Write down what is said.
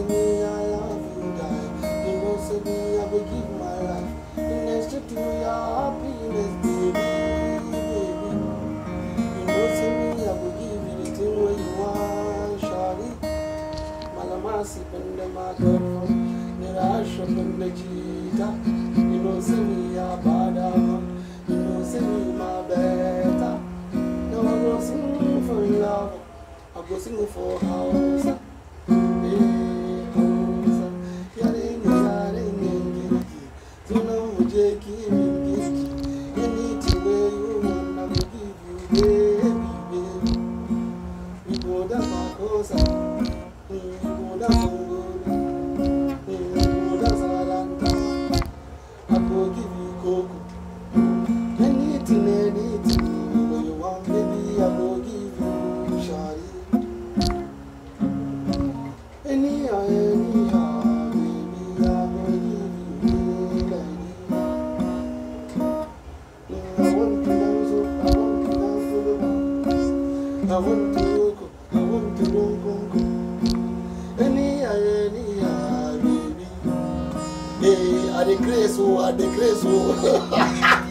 me I love you, die. You know, say me I will give my life. Next to your happiness, baby, baby. You know, say me I will give you the thing where you want, shawty. Malamasi pende magogo, nirasho pende jita. You know, say me I bada, you know, say me my better. Now I go sing for love, I go sing for house. I want to go. Any, baby. Hey, I declare so.